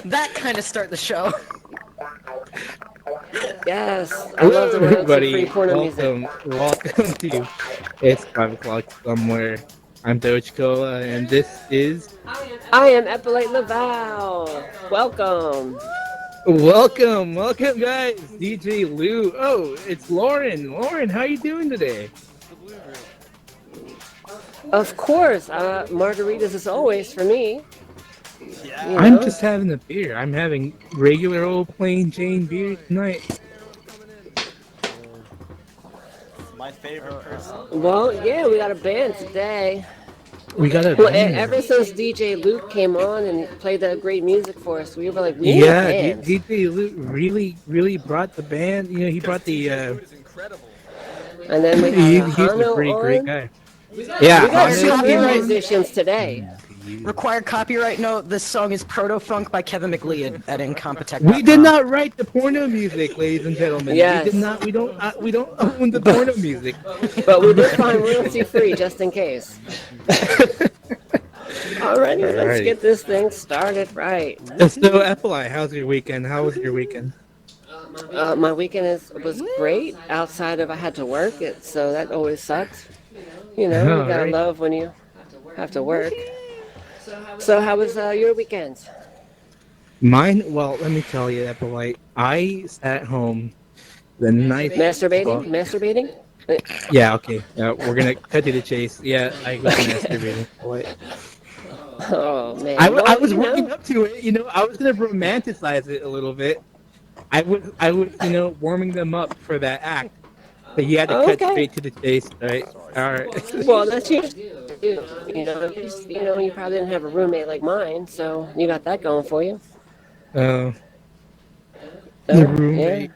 That kind of start the show. Yes, I Hello, love the royalty-free everybody. porno music. Welcome to It's 5 o'clock somewhere. I'm DogeCola, and this is I am Epolight Laval. Welcome. welcome, guys. DJ Lou. Oh, it's Lauren. Lauren, how you doing today? Of course, margaritas as always for me. Yeah. I'm just having a beer. I'm having regular old plain Jane beer tonight. My favorite person. Well, yeah, we got a band today. We got a Well, band. ever since DJ Luke came on and played that great music for us, we were like, we need a Yeah, band. DJ Lou really brought the band. You know, he brought the. And then we He's had a Hano pretty on. great guy. We Yeah, got Hano. two new musicians today. Required copyright note. This song is Protofunk by Kevin MacLeod at Incompetech. We did not write the porno music, ladies and gentlemen. Yes. We did not. We don't own the porno music. But we did find royalty-free just in case. Alrighty, let's get this thing started right. So, Epolight, how's your weekend? How was your weekend? My weekend was great. Outside of I had to work, so that always sucks. You know, you gotta Right. love when you have to work. So how was your weekend? Mine, well, let me tell you, Epolight, I sat home the night. Masturbating? Masturbating? Yeah, okay. We're gonna cut to the chase. Yeah, I was masturbating. Epolight. Oh man. I Well, was you know, working up to it. You know, I was gonna romanticize it a little bit. I was, warming them up for that act. But you had to cut Okay. straight to the chase, right? All right. Well, that's you. You know, you probably didn't have a roommate like mine, so you got that going for you. The Yeah. roommate,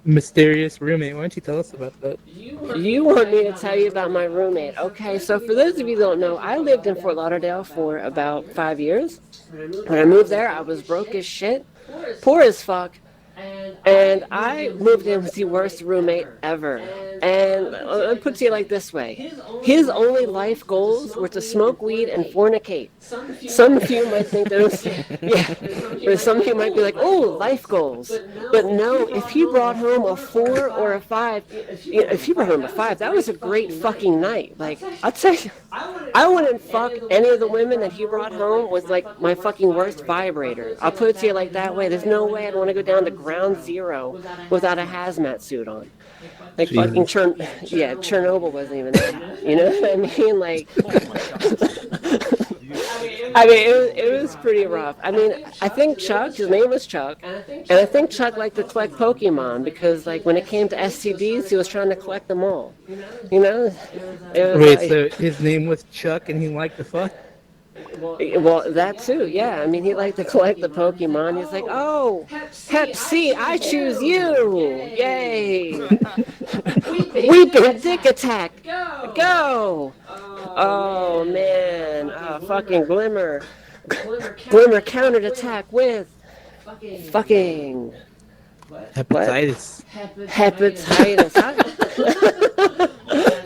mysterious roommate. Why don't you tell us about that? You want me to tell you about my roommate? Okay, so for those of you who don't know, I lived in Fort Lauderdale for about 5 years. When I moved there, I was broke as shit, poor as fuck, and I moved in with the worst roommate ever. And I'll put it to you like this way. His only life goals were to smoke weed and fornicate. Some of you might think those, yeah, some of you might be like, oh, life goals. But no, if he brought home a 4 or a 5, if he brought home a 5, that was a great fucking night. Like, I'd say, I wouldn't fuck any of the women that he brought home with like my fucking worst vibrator. I'll put it to you like that way. There's no way I'd want to go down to ground zero without a hazmat suit on. Like fucking Chernobyl wasn't even there. You know what I mean? Like, I mean, it was pretty rough. I mean, I think Chuck, his name was Chuck, and I think Chuck liked to collect Pokemon because, like, when it came to STDs, he was trying to collect them all. You know? It was Wait, like, so his name was Chuck and he liked the fuck? well, that too, yeah. I mean, he liked to collect the Pokemon. He's like, oh, Pepsi, I choose you. Yay. Weeping Dick Attack. Go. Oh, man. Fucking Glimmer. Glimmer countered attack with fucking Hepatitis. hepatitis.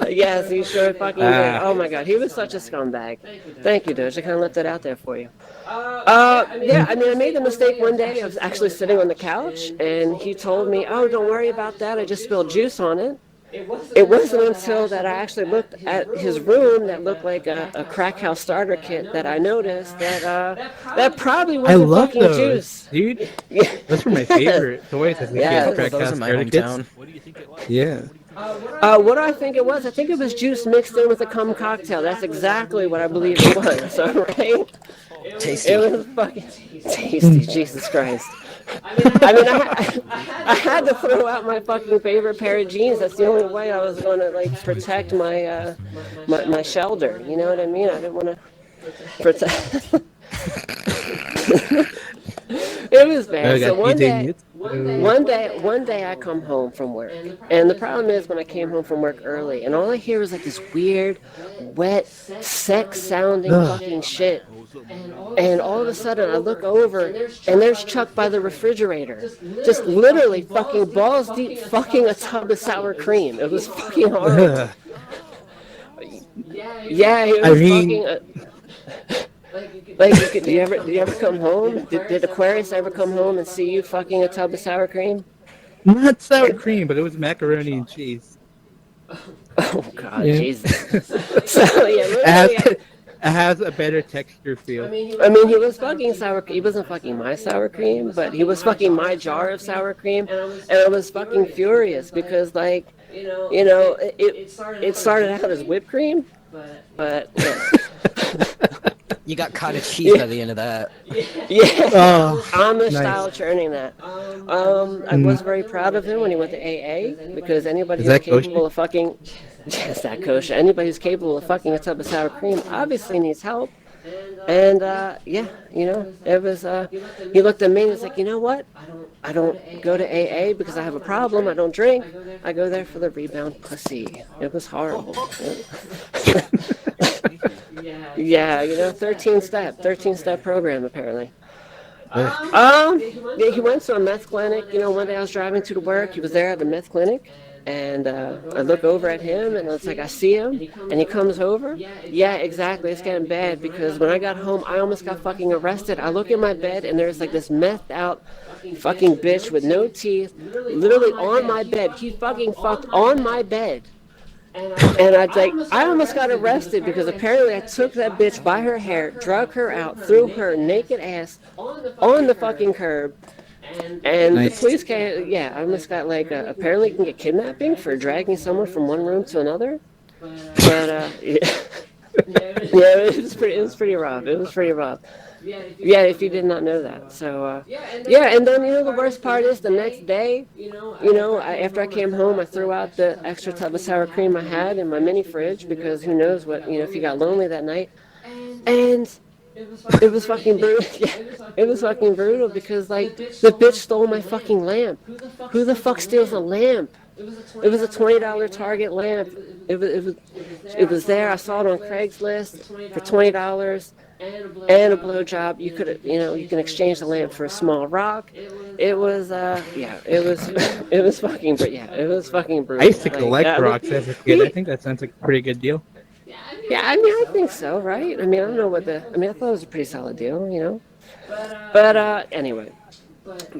Yes, he sure fucking did. Oh my god, he was such a scumbag. Thank you, Doge. I kind of left that out there for you. Yeah, I mean, I made the mistake one day. I was actually sitting on the couch, and he told me, "Oh, don't worry about that. I just spilled juice on it." It wasn't until that I actually looked at his room that looked like a crack house starter kit that I noticed that probably I wasn't love fucking those, juice. dude. Those were my favorite toys as a Yeah, kid. Crack those house in my starter kits. hometown. Yeah. What do I think it was? I think it was juice mixed in with a cum cocktail. That's exactly what I believe it was. All right. Tasty. It was fucking tasty. Jesus Christ. I mean, I had to throw out my fucking favorite pair of jeans. That's the only way I was going to like protect my my shelter. You know what I mean? I didn't want to protect. It was bad. So one day I come home from work, and the problem is when I came home from work early, and all I hear is like this weird, wet, sex-sounding fucking shit. And all of a sudden I look over, and there's Chuck by the refrigerator, just literally fucking balls deep, fucking a tub of sour cream. It was fucking horrible. Yeah, it was fucking. do you ever come home? Did Aquarius ever come home and see you fucking a tub of sour cream? Not sour cream, but it was macaroni and cheese. Oh God, Yeah. Jesus. So yeah, It has, it has a better texture feel. I mean, he was fucking sour. He wasn't fucking my sour cream, but he was fucking my jar of sour cream, and I was fucking furious because, like, it started out as whipped cream, but yeah. You got cottage cheese by the end of that. Yeah, Oh, Amish nice. style churning that. I was very proud of him when he went to AA because anybody Is who's that kosher? capable of fucking, yes, that kosher. Anybody who's capable of fucking a tub of sour cream obviously needs help. And yeah, it was. He looked at me and was like, you know what? I don't go to AA because I have a problem. I don't drink. I go there for the rebound pussy. It was horrible. Yeah, 13-step program apparently. Yeah, he went to a meth clinic. One day I was driving to work. He was there at the meth clinic, and I look over at him, and it's like I see him, and he comes over. Yeah, exactly. It's getting bad because when I got home, I almost got fucking arrested. I look in my bed, and there's like this methed out fucking bitch with no teeth, literally on my bed. He fucking fucked on my bed. And I almost got arrested because apparently I took that bitch by her hair, drug her out, threw her naked ass on the fucking curb, and Nice. the police came. Yeah, I almost got apparently you can get kidnapping for dragging someone from one room to another. But yeah, it was pretty rough. It was pretty rough. Yeah, if you did not know that. So, yeah, and then, the worst part is the next day, after I came home, I threw out the extra tub of sour cream I had in my mini fridge because who knows what, if you got lonely that night. And it was fucking brutal. Yeah, it was fucking brutal because, like, the bitch stole my fucking lamp. Who the fuck steals a lamp? It was a $20 Target lamp. It was there. I saw it on Craigslist for $20 and a blowjob. You could, you can exchange the lamp for a small rock. It was, it was fucking, it was fucking brutal. I used to collect rocks as a kid. I think that sounds like a pretty good deal. Yeah, I mean, I think so, right? I mean, I don't know I thought it was a pretty solid deal, But anyway.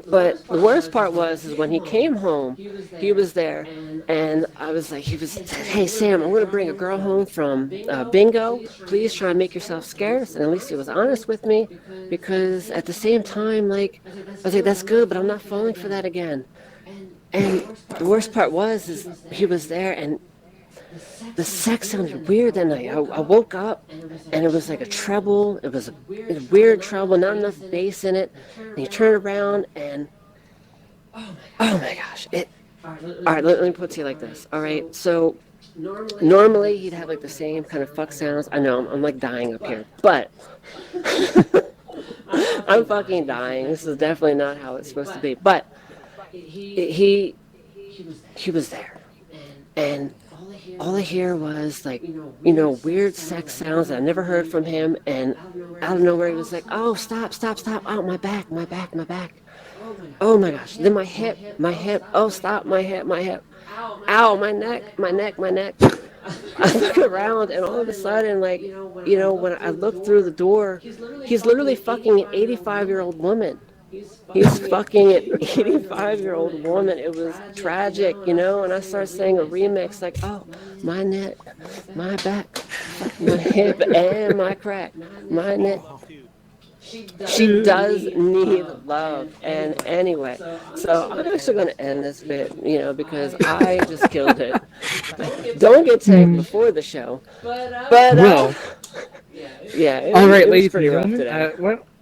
But the worst part was when he came home, he was there, and I was like, hey Sam, I'm gonna bring a girl home from bingo. Please try and make yourself scarce. And at least he was honest with me, because at the same time, like, I was like, that's good, but I'm not falling for that again. And the worst part is he was there, and the sex sounded weird that night. I woke up, and it was like a treble. It was a weird treble, not enough bass in it. And you turn around, and oh my gosh! All right, let me put it to you like this. All right, so normally he'd have like the same kind of fuck sounds. I know I'm like dying up here, but I'm fucking dying. This is definitely not how it's supposed to be. But he was there, and all I hear was like, weird sex sounds that I never heard from him, and out of nowhere he was like, oh, stop, oh, my back. Oh my gosh. Then my hip, oh, stop, my hip. Ow, my neck. I look around, and all of a sudden, like, when I look through the door, he's literally fucking an 85-year-old woman. He's fucking an 85-year-old woman. It was tragic, and I started saying a remix like, oh, my neck, my back, my hip, and my crack, my neck. She does need love. And anyway, so I'm actually going to end this bit, because I just killed it. Don't get tagged before the show. But yeah. All right, ladies and gentlemen,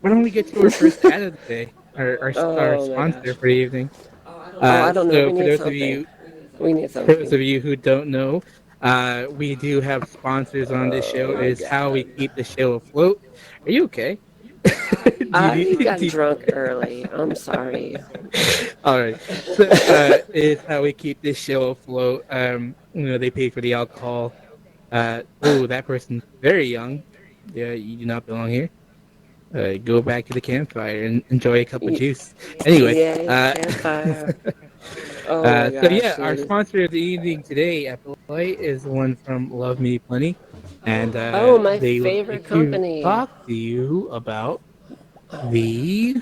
why don't we get to our first ad of the day? Our sponsor for the evening. I don't know. So We need something. For those of you who don't know, we do have sponsors on this show. It is how we keep the show afloat. Are you okay? I got drunk early. I'm sorry. All right. So, it's how we keep this show afloat. They pay for the alcohol. That person's very young. Yeah, you do not belong here. Go back to the campfire and enjoy a cup of juice. Anyway, campfire. Oh my gosh, our sponsor of the evening today, Epolight, Epolight is one from Love Me Plenty, and Oh, my they would favorite like company. to talk to you about the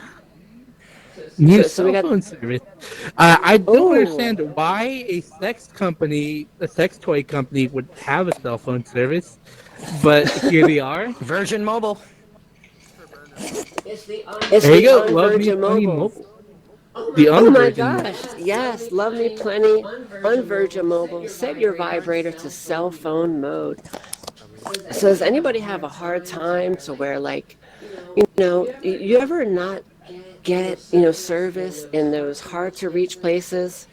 new So we cell got. phone service. I don't Oh. understand why a sex toy company, would have a cell phone service, but here they are. Virgin Mobile. It's There you the go. Love Me Unvirgin Plenty Mobile. Mobile. The Oh my Unvirgin gosh. Yes, love me plenty. Unvirgin Mobile. Set your vibrator to cell phone mode. So does anybody have a hard time to where, like, you ever not get, service in those hard to reach places?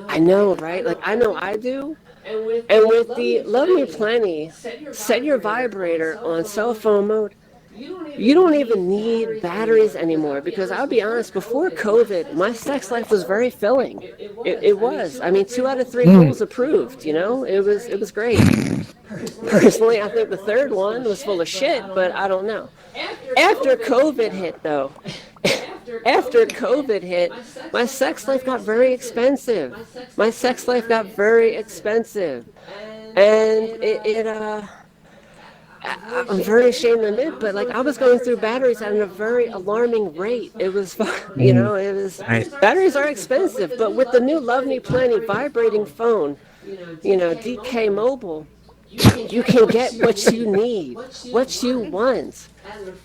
I know, right? Like, I know I do. And with the Love Me Plenty, set your vibrator on cell phone mode. You don't even need batteries anymore, because I'll be honest, before COVID, my sex life was very filling. It was. I mean, 2 out of 3 holes approved, It was great. Personally, I think the third one was full of shit, but I don't know. After COVID hit, though, after COVID hit, my sex life got very expensive. My sex life got very expensive. And I'm very ashamed to admit, but like, I was going through batteries at a very alarming rate. It was, Nice. batteries are expensive, but with the new Love Me Plenty vibrating phone, DK Mobile, you can get what you need, what you want,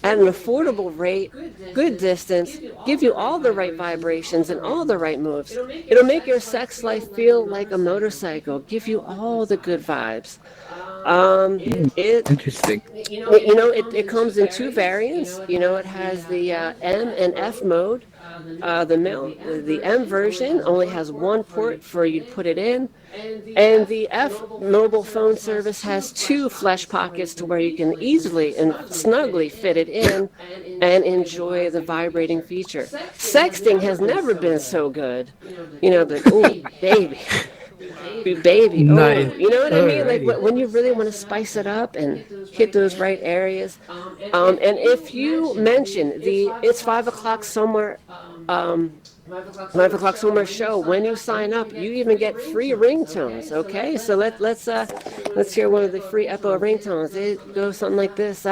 at an affordable rate, good distance, give you all the right vibrations and all the right moves. It'll make your sex life feel like a motorcycle, give you all the good vibes. Interesting. It comes in 2 variants. It has the M and F mode. The M version only has 1 port for you to put it in, and the F mobile phone service has 2 flesh pockets to where you can easily and snugly fit it in and enjoy the vibrating feature. Sexting has never been so good. Ooh, baby. Baby, Nice. you know what I mean? Like, Alrighty. when you really want to spice it up and hit those right areas. And if you mention it's 5 o'clock somewhere, 5 o'clock somewhere show, when you sign up, you even get free ringtones. Okay, so let's hear one of the free Epo ringtones. It goes something like this.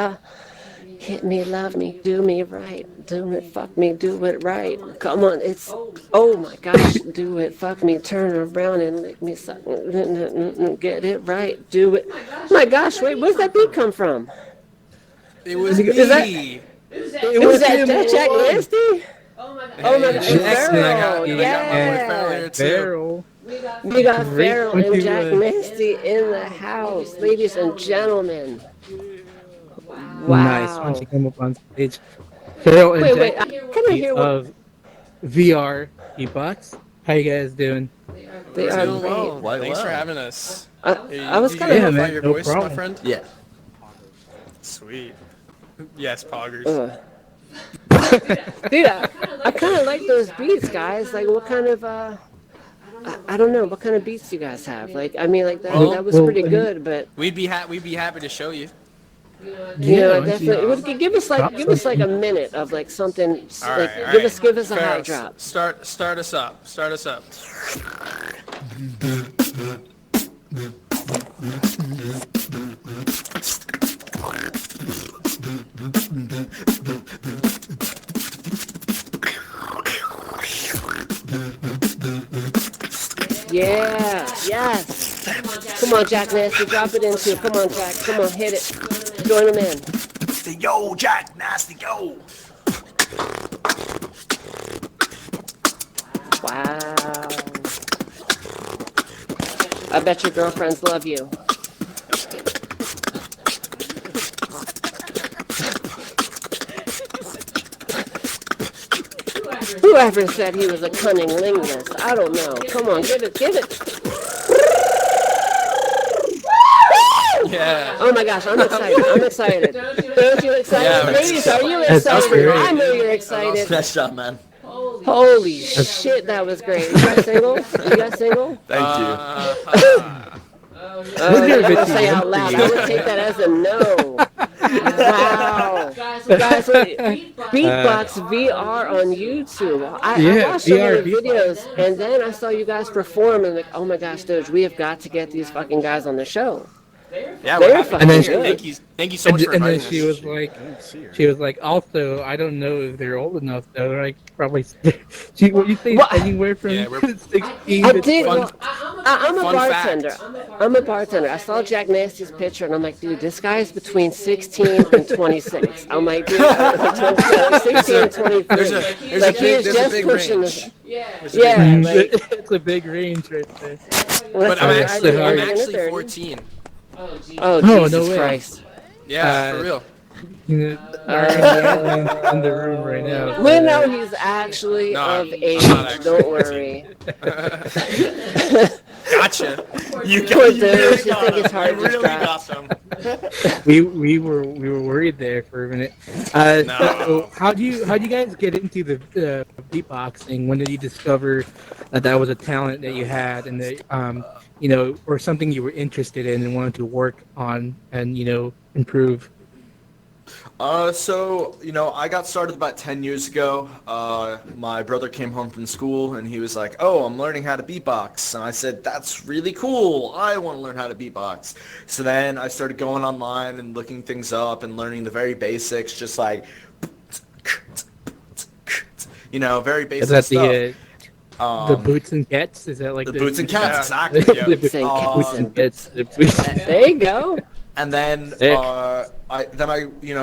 Hit me, love me, do me right. Do it, fuck me, do it right. Come on, oh my gosh, do it, fuck me, turn around and lick me, get it right, do it. My gosh, wait, where's that beat come from? It was me. Was that Jack Nasty? Oh my gosh, Jackson, I Farrell, got you. yeah. Farrell. We got Great Farrell and 21. Jack Nasty in the house, ladies and gentlemen. Wow. Nice. Why don't you come up on stage? Farrell and Wait, Jack can I hear what of VR Box. How you guys doing? they are Doing well. great. Thanks for having us. I was Did kind you of Yeah, amplify man, your no voice, problem. my friend? Yeah. Sweet. Yes, poggers. Dude, I kind of like those beats, guys. Like, what kind of I don't know, what kind of beats you guys have? Like, I mean, like that was pretty good, but We'd be happy to show you. Yeah, definitely. Give us like a minute of like something. All Like, right, give us a Farrell, hot drop. Start us up. Start us up. Yeah, yes. Come on, Jack Nasty, drop it into. Come on, Jack. Come on, hit it. Join them in. Say, yo, Jack Nasty, yo. Wow. I bet your girlfriends love you. Whoever said he was a cunning linguist, I don't know. Come on, give it. Yeah. Oh my gosh, I'm excited. Don't you excited? Yeah, Ladies, are you That's excited? great. I know you're excited. Nice job, man. Holy shit, that was great. You guys single? Thank you. I was gonna say out loud. I would take that as a no. Wow. Guys, wait. Beatbox VR on YouTube. I Yeah, watched so VR many videos, and then I saw you guys perform, and like, oh my gosh, Doge, we have got to get these fucking guys on the show. Yeah, They're we're happy fucking to be good. here. Thank you so much for And then inviting she us. was like, also, I don't know if they're old enough though. Like, probably, what you say, What? anywhere from Yeah, we're- 16 I to did. 20. Well, I'm a Fun bartender. fact. I'm a bartender. I saw Jack Nasty's picture, and I'm like, dude, this guy's between 16 and 26. I'm like, dude, 16 and 23. There's a Like, he big, is there's a just big pushing range. this. There's a big Yeah, range. like, It's a big range right there. well, But that's I'm all right. actually, I'm I'm in the actually 30s. 14. Oh, no Jesus way. Christ. Yeah, Uh, for real. You know, in the room right now. We know he's actually No, of I'm age. not actually Don't worry. Gotcha. You Poor got, you dude, really she got think him. it's hard You to really strap. got him. we were worried there for a minute. No. So how'd you guys get into the beatboxing? When did you discover that was a talent that you had, and that or something you were interested in and wanted to work on and improve? So, I got started about 10 years ago. My brother came home from school and he was like, oh, I'm learning how to beatbox. And I said, that's really cool. I want to learn how to beatbox. So then I started going online and looking things up and learning the very basics, just like, very basic Is that stuff. the boots and cats? Is that like The boots and cats, exactly. the Yeah. boots and cats. The boots. There you go. And then Sick. I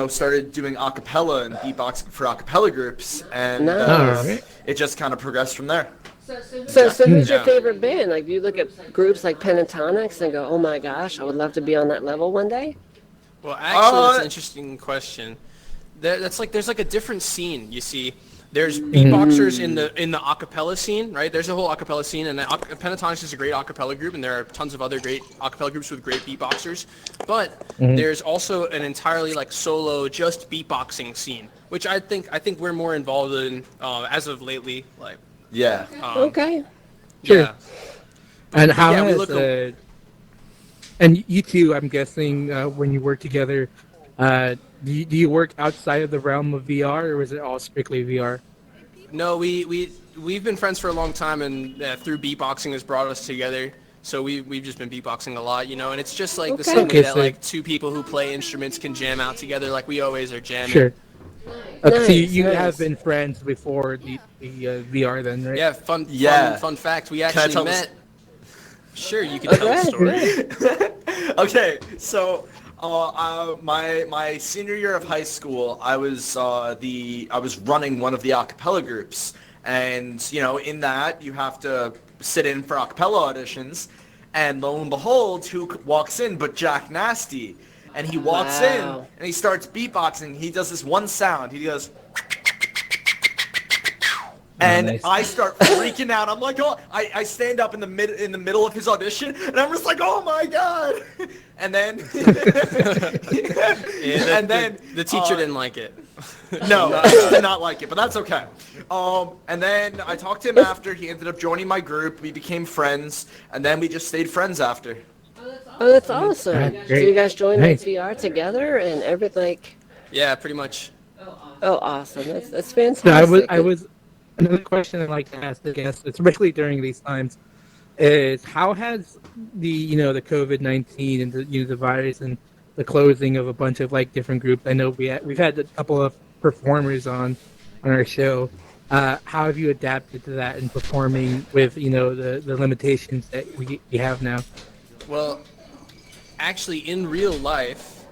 started doing acapella and beatboxing for acapella groups, and Nice. Alright. it just kind of progressed from there. So who's your Yeah. favorite band? Like, do you look at groups like Pentatonics and go, oh my gosh, I would love to be on that level one day? Well, actually, that's an interesting question. There's like a different scene. You see, there's beatboxers in the acapella scene, right? There's a whole acapella scene, and Pentatonics is a great acapella group, and there are tons of other great acapella groups with great beatboxers. But there's also an entirely like solo, just beatboxing scene, which I think we're more involved in as of lately. Like, Yeah. Okay. Sure. yeah. And how Yeah, we has, look and you two, I'm guessing, when you work together, do you work outside of the realm of VR, or is it all strictly VR? No, we've been friends for a long time, and through beatboxing has brought us together. So we've just been beatboxing a lot, and it's just like the Okay. same Okay, way that so- like two people who play instruments can jam out together, like we always are jamming. Sure. Okay, so you Nice. have been friends before the VR then, right? Yeah, Yeah. fun fact. We I actually tell this- met. Sure, you can tell the story. Okay, so my senior year of high school, I was running one of the acapella groups, and in that you have to sit in for acapella auditions, and lo and behold, who walks in but Jack Nasty, and he walks in Wow. and he starts beatboxing. He does this one sound. He goes. And nice. I start freaking out. I'm like, oh! I stand up in the middle of his audition, and I'm just like, oh my god! And then, Yeah, and then the teacher didn't like it. No, I did not like it, but that's okay. And then I talked to him after. He ended up joining my group. We became friends, and then we just stayed friends after. Oh, that's awesome. That's So great. you guys joined Nice. VR together and everything? Like, Yeah, pretty much. oh, awesome. That's fantastic. So I was another question I'd like to ask the guests, especially during these times, is how has the the COVID-19 and the virus and the closing of a bunch of like different groups? I know we've had a couple of performers on our show. How have you adapted to that and performing with the limitations that we have now? Well, actually, in real life,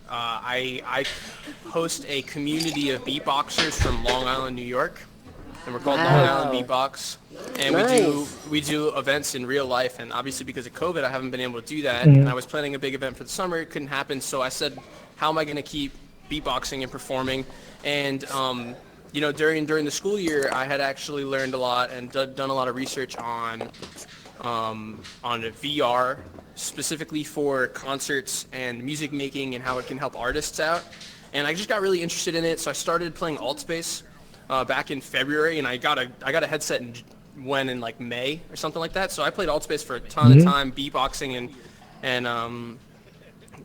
I host a community of beatboxers from Long Island, New York, and we're called Long Wow. Island Beatbox. And Nice. we do events in real life, and obviously because of COVID, I haven't been able to do that. And I was planning a big event for the summer, it couldn't happen. So I said, how am I going to keep beatboxing and performing? And during the school year, I had actually learned a lot and done a lot of research on VR, specifically for concerts and music making and how it can help artists out. And I just got really interested in it, so I started playing AltspaceVR back in February, and I got a headset in like May or something like that. So I played AltspaceVR for a ton of time, beatboxing and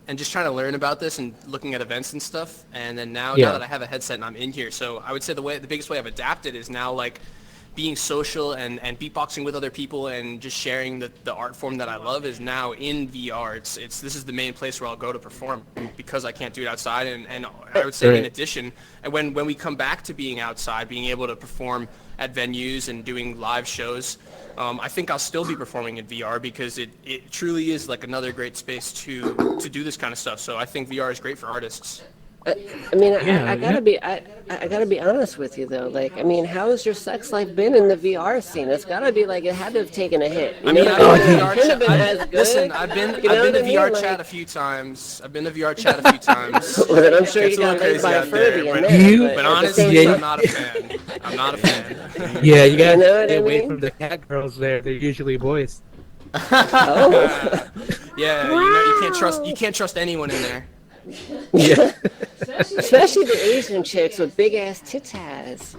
and just trying to learn about this and looking at events and stuff. And then now that I have a headset and I'm in here, so I would say the biggest way I've adapted is now like being social and beatboxing with other people and just sharing the art form that I love is now in VR. This is the main place where I'll go to perform because I can't do it outside. And I would say in addition, and when we come back to being outside, being able to perform at venues and doing live shows, I think I'll still be performing in VR because it truly is like another great space to do this kind of stuff. So I think VR is great for artists. I mean, I gotta be honest with you though. Like, I mean, how has your sex life been in the VR scene? It's gotta be like it had to have taken a hit. I mean, listen, I've been to VR chat a few times. I've been to VR chat a few times. Well, then I'm sure you got laid by a Furby in there. But honestly, I'm not a fan. I'm not a fan. Yeah, you gotta stay away from the cat girls there. They're usually boys. Oh. Yeah, you can't trust anyone in there. Yeah. Especially the Asian chicks with big ass titas.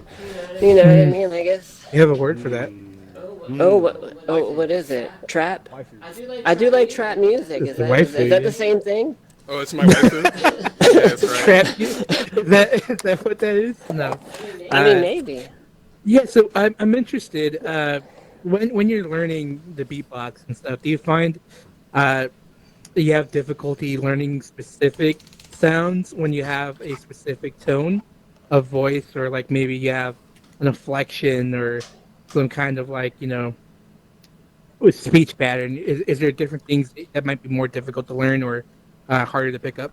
You know what I mean? I guess. You have a word for that? What is it? Trap? I do like trap music. Is that the same thing? Oh, it's my waifu? Yeah, that's right. Trap? Is that what that is? No. I mean, maybe. Yeah, so I'm interested. When you're learning the beatbox and stuff, do you find you have difficulty learning specific sounds when you have a specific tone of voice, or like maybe you have an inflection or some kind of like, with speech pattern? Is there different things that might be more difficult to learn or harder to pick up?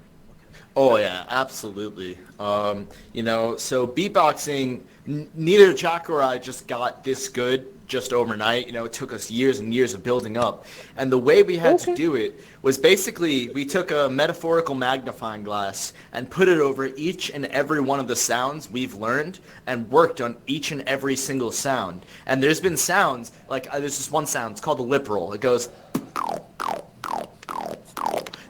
Oh yeah, absolutely. So beatboxing, neither Jack or I just got this good just overnight. It took us years and years of building up. And the way we had to do it was basically we took a metaphorical magnifying glass and put it over each and every one of the sounds we've learned and worked on each and every single sound. And there's been sounds, like there's this one sound, it's called the lip roll. It goes...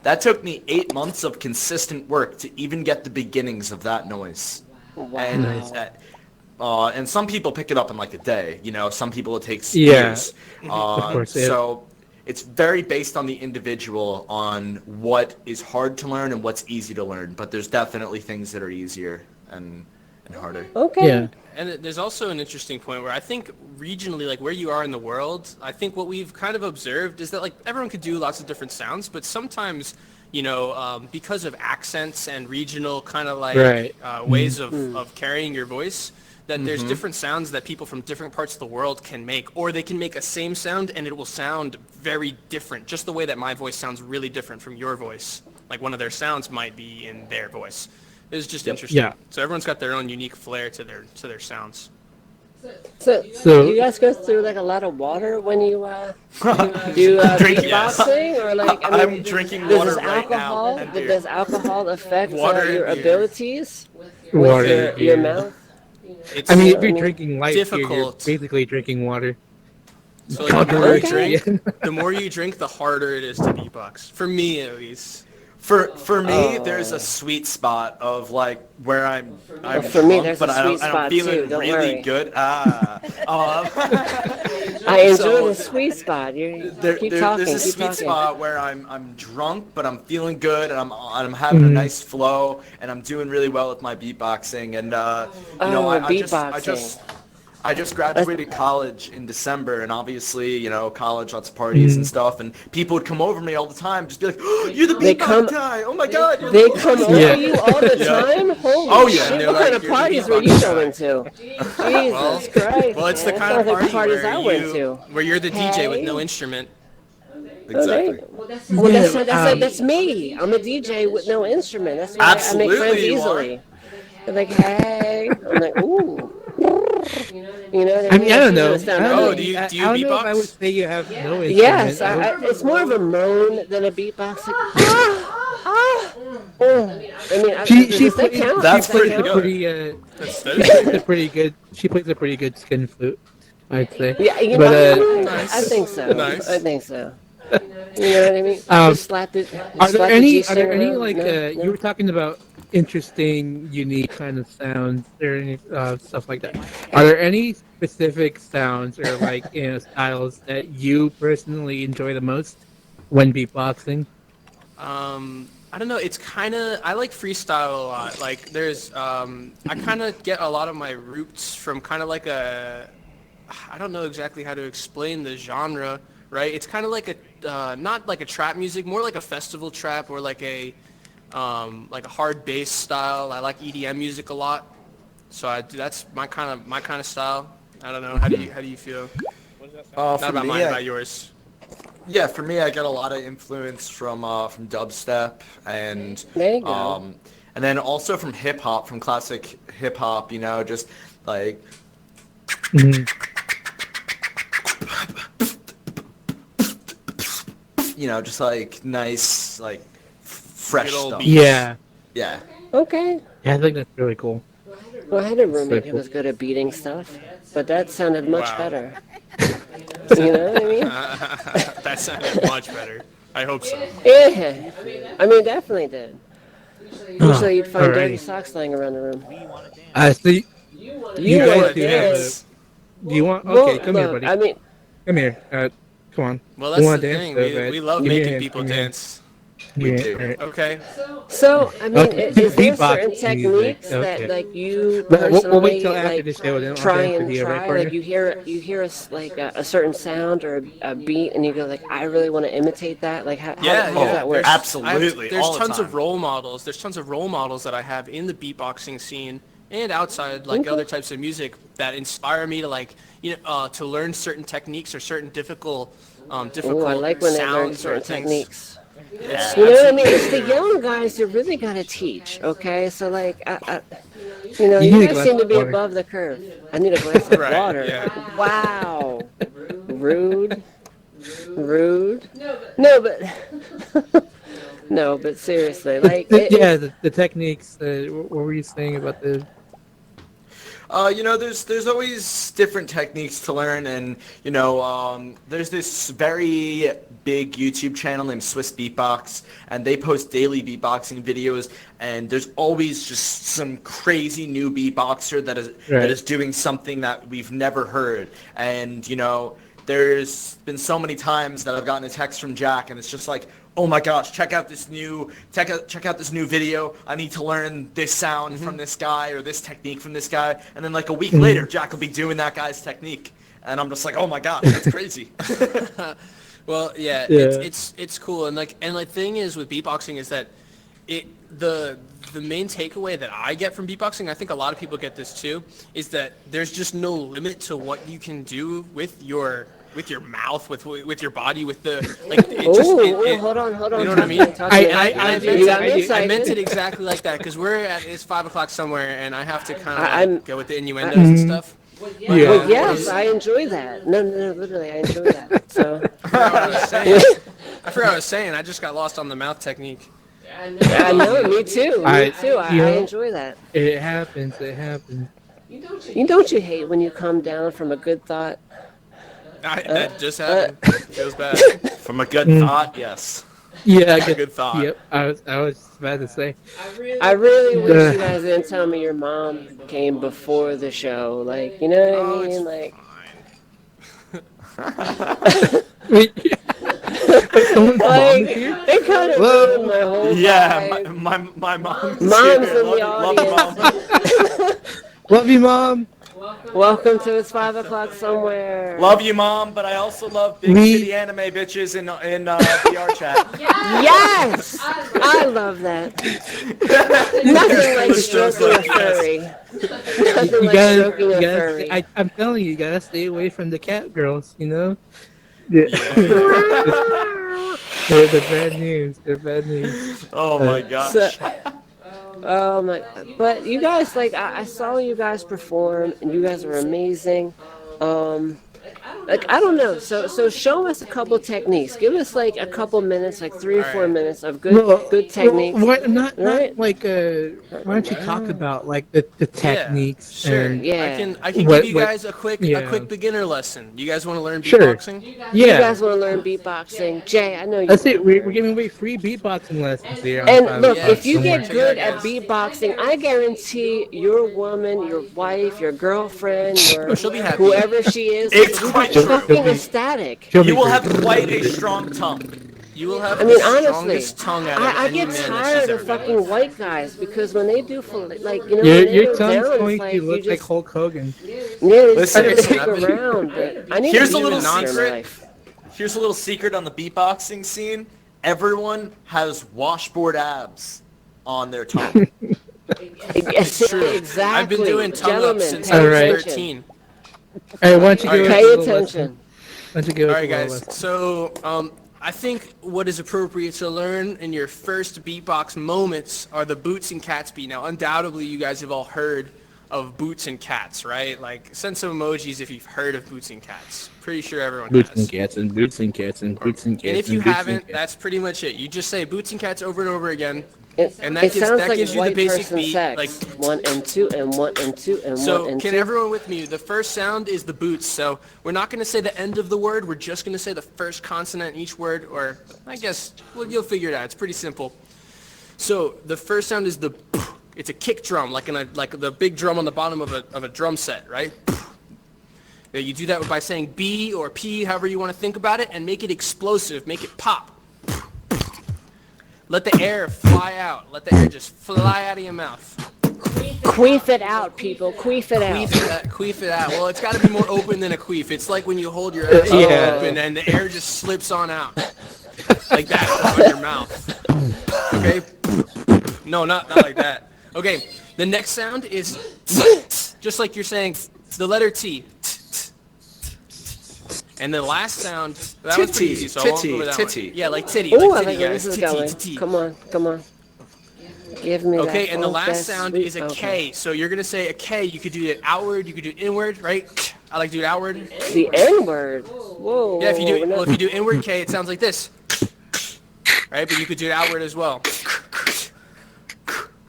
That took me 8 months of consistent work to even get the beginnings of that noise. Wow. And some people pick it up in like a day. Some people it takes years. Of course, yeah. So it's very based on the individual on what is hard to learn and what's easy to learn. But there's definitely things that are easier and harder. Okay. Yeah. And there's also an interesting point where I think regionally, like where you are in the world, I think what we've kind of observed is that like everyone could do lots of different sounds, but sometimes, because of accents and regional kind of like ways of carrying your voice, that there's different sounds that people from different parts of the world can make, or they can make a same sound and it will sound very different, just the way that my voice sounds really different from your voice. Like one of their sounds might be in their voice. It's just interesting. Yeah. So everyone's got their own unique flair to their sounds. So you guys go through like a lot of water when you do beatboxing, or like I'm drinking water right now. Does alcohol affect your abilities Water, with your mouth? It's if you're drinking light beer, you're difficult. basically drinking water. So like, the more you drink, the harder it is to beatbox. For me, at least. For me, there's a sweet spot of like where I'm for me, drunk, there's but a sweet I'm spot feeling too, don't really worry. good. I enjoy the sweet spot. Keep talking. There's a sweet spot where I'm drunk, but I'm feeling good, and I'm having a nice flow, and I'm doing really well with my beatboxing. And I just graduated college in December, and obviously, college, lots of parties and stuff, and people would come over me all the time, just be like, "Oh, you're the beatbox guy! Oh my God!" They come over you all the time? Holy shit! What kind of parties were you going to? Jesus Christ! Well, it's the kind of parties I went to, where you're the DJ with no instrument. Exactly. Well, that's me. I'm a DJ with no instrument. That's why I make friends easily. They're like, hey. I'm like, ooh. You know what I mean? I don't know. Do you I don't know if I would beatbox? say you have no instrument. Yes, it's more of a moan than a beatbox. She does that count? That's Does that pretty count? good. She plays a pretty good skin flute, I'd say. Yeah, Nice. I think so. Nice. I think so. You know what I mean? Just slap it. Are there any No? you were talking about interesting, unique kind of sounds or any stuff like that? Are there any specific sounds or like styles that you personally enjoy the most when beatboxing? I don't know. It's kind of I like freestyle a lot. Like there's I kind of get a lot of my roots from kind of like a I don't know exactly how to explain the genre, right? It's kind of like a not like a trap music, more like a festival trap or like a hard bass style. I like EDM music a lot, so that's my kind of style. I don't know. How do you feel? Not For about me, mine, about yours. Yeah, for me, I get a lot of influence from dubstep and There you go. and then also from hip hop, from classic hip hop. You know, just like Mhm. you know, just like nice, like fresh Good old stuff. beats. Yeah. Yeah. Okay. Yeah, I think that's really cool. Well, I had a roommate So who was good at beating stuff, but that sounded much Wow. better. You know what I mean? That sounded much better. I hope so. Yeah. I mean, definitely did. Usually you'd find dirty alrighty. socks lying around the room. So you You guys want do to have dance? do you want? Well, Okay, come here, look, buddy. I mean, Come here. Come on. Well, You that's wanna the dance thing. so We, bad. we love Give me a making hand, people give me a hand. dance. Yeah, do. alright. Okay. so I mean, Okay, is there beatbox certain music, techniques okay. that like you We'll personally wait till after like the show, then I'll try dance and with you, right, try? partner? Like you hear a certain sound or a beat, and you go like, I really want to imitate that. Like how Yeah, does yeah. that work? Absolutely, There's all the tons time. of role models. There's tons of role models that I have in the beatboxing scene and outside, like other types of music that inspire me to to learn certain techniques or certain difficult Ooh, I like when they learn sounds or certain things. techniques. It's You know what I mean? absolutely- It's the young guys that really got to teach. Okay, so like, You you need a guys glass seem to of be water. above the curve. I need a glass of Right, water. yeah. Wow, rude. No, but no, but seriously, like, Yeah, the techniques. What were you saying about the? You know, there's always different techniques to learn, and you know, there's this very big YouTube channel named Swiss Beatbox, and they post daily beatboxing videos, and there's always just some crazy new beatboxer that Right. is doing something that we've never heard, and you know, there's been so many times that I've gotten a text from Jack, and it's just like, oh my gosh, check out this new video. I need to learn this sound from this guy or this technique from this guy. And then like a week later, Jack will be doing that guy's technique. And I'm just like, oh my gosh, that's crazy. Well, yeah, Yeah. it's cool, and the thing is with beatboxing is that the main takeaway that I get from beatboxing, I think a lot of people get this too, is that there's just no limit to what you can do with your mouth, with your body, with the like. hold on. You know what I mean? I meant it exactly like that because it's 5 o'clock somewhere, and I have to kind of go with the innuendos and stuff. Yeah. Well, yes, I enjoy that. No, literally, I enjoy that. So, I forgot what I was saying. I just got lost on the mouth technique. I know, me too. I I enjoy that. It happens. It happens. Don't you hate when you come down from a good thought? That just happened. Feels bad. From a good thought, yes. Yeah, A good thought. Yep. I was just about to say. I really wish you guys didn't tell me your mom came before the show. Like, you know what I mean? Like, Someone's mom like is here? it kind of Whoa. ruined my whole Yeah, vibe. my mom's Mom's here. in the Love you, audience. Love you, mom. Welcome to It's 5 O'Clock Somewhere. Love you, mom, but I also love big We- titty anime bitches in VR chat. Yes! I love that. Nothing like stroking a furry. Nothing like stroking a furry. I'm telling you, you gotta stay away from the cat girls. You know. Yeah. They're bad news. They're bad news. Oh my gosh. So, but you guys, like, I saw you guys perform, and you guys were amazing. Like, I don't know. So show us a couple techniques. Give us like a couple minutes, like 3 or 4 minutes of good techniques. Not Right? like why don't you talk about like the techniques? Sure. And, Yeah. I can What- give you what- guys a quick yeah. beginner lesson. You guys want to learn Sure. beatboxing? You yeah. guys want to learn beatboxing? Jay, I know you. That's it. We're giving away free beatboxing lessons here. on And Five look, O'Clock if you Somewhere. get good at beatboxing, I guarantee your woman, your wife, your girlfriend, your she'll be happy. whoever she is, It's will quite be true. fucking ecstatic. She'll be You will free. have quite a strong tongue. You will have I mean, the honestly, strongest tongue out of I any get man that tired she's of ever been fucking with. white guys because when they do, like, you know, Your when they your go tongue's down, going it's like to look you like just, Hulk Hogan. yeah, they just Listen, gotta listen, stick I've been- around. But I need Here's to a be little monster in my secret. life. Here's a little secret on the beatboxing scene. Everyone has washboard abs on their tongue. It's True. exactly. I've been doing tongue Gentlemen, ups since pay I was Alright. attention. 13. Hey, why don't you Alright, give us Pay a little attention. lesson? Why don't you give us All right, a little guys. lesson? So, I think what is appropriate to learn in your first beatbox moments are the boots and cats beat. Now, undoubtedly, you guys have all heard of boots and cats, right? Like, send some emojis if you've heard of boots and cats. Pretty sure everyone Boots has. and cats and boots and cats and boots and cats. And if you boots and haven't, cats. that's pretty much it. You just say boots and cats over and over again. And It sounds like gives you the white basic person beat. sex. Like, 1 and 2 and 1 and 2 and 1 so and can 2. everyone with me? The first sound is the boots. So we're not going to say the end of the word. We're just going to say the first consonant in each word, or I guess you'll figure it out. It's pretty simple. So the first sound is the. It's a kick drum, like the big drum on the bottom of a drum set, right? You do that by saying B or P, however you want to think about it, and make it explosive. Make it pop. Let the air fly out. Let the air just fly out of your mouth. Queef it out, people. Queef it out. Queef it out. Well, it's got to be more open than a queef. It's like when you hold your ass Yeah. open and the air just slips on out. Like that on your mouth. Okay? No, not like that. Okay, the next sound is just like you're saying the letter T. And the last sound, that was pretty easy, so I won't go over that titty. one. Yeah, like titty, Ooh, I like like titty, where guys. this is Titty, going. titty. Come on, come on. Give me that. Okay, and the funk, last that sound sweet- is a K. okay. So you're gonna say a K. You could do it outward. You could do it inward, right? I like to do it outward. The N word. Whoa. Yeah, if you do whoa, well, if you do inward K, it sounds like this, right? But you could do it outward as well.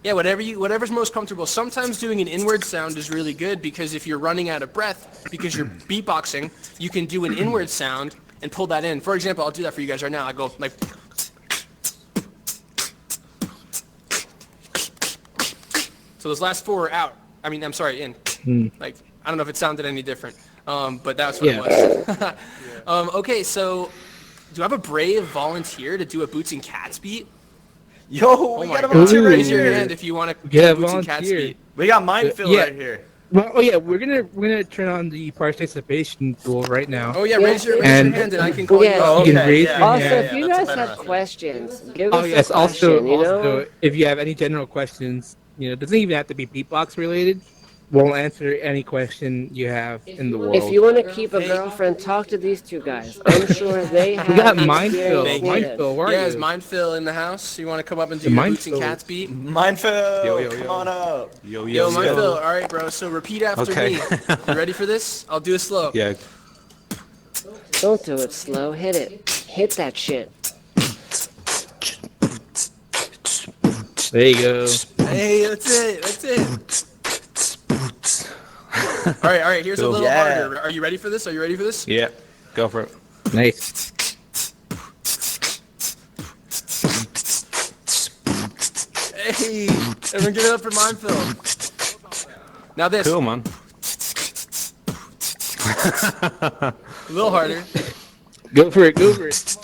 Yeah, whatever's most comfortable. Sometimes doing an inward sound is really good because if you're running out of breath because you're beatboxing, you can do an inward sound and pull that in. For example, I'll do that for you guys right now. I go like. So those last four are out. I mean, I'm sorry, in. Like, I don't know if it sounded any different, but that's what it was. Okay, so do I have a brave volunteer to do a Boots and Cats beat? Yo, we my got a God. volunteer right Raise your here. hand if you want to Yeah, do Boots and Cats volunteer. beat. We got Mindfill Yeah. right here. Well, we're gonna turn on the participation tool right now. Oh yeah, Yeah. raise your And- hand and I can call Yeah. you Oh, out. You can okay, raise yeah, your Also, hand. if you that's a guys better have method. questions, give Oh us yes, a question, also you know? also if you have any general questions, it doesn't even have to be beatbox related. We'll answer any question you have in the world. If you want to keep a girlfriend, talk to these two guys. I'm sure they have we got the Mindfill. experience needed. Mindfill, where are Yeah, you? is Mindfill in the house? You want to come up and do The your Boots and Mindfill. Cats beat? Mindfill, Yo, yo, come yo. on up. Yo, Yo, Mindfill. All right, bro. So repeat after Okay. me. You ready for this? I'll do it slow. Yeah. Don't do it slow. Hit it. Hit that shit. There you go. Hey, that's it. That's it. All right. Here's a Cool. little Yeah. harder. Are you ready for this? Are you ready for this? Yeah. Go for it. Nice. Hey, everyone give it up for Mindfill. Now this. Cool, man. A little harder. Go for it. Go for it.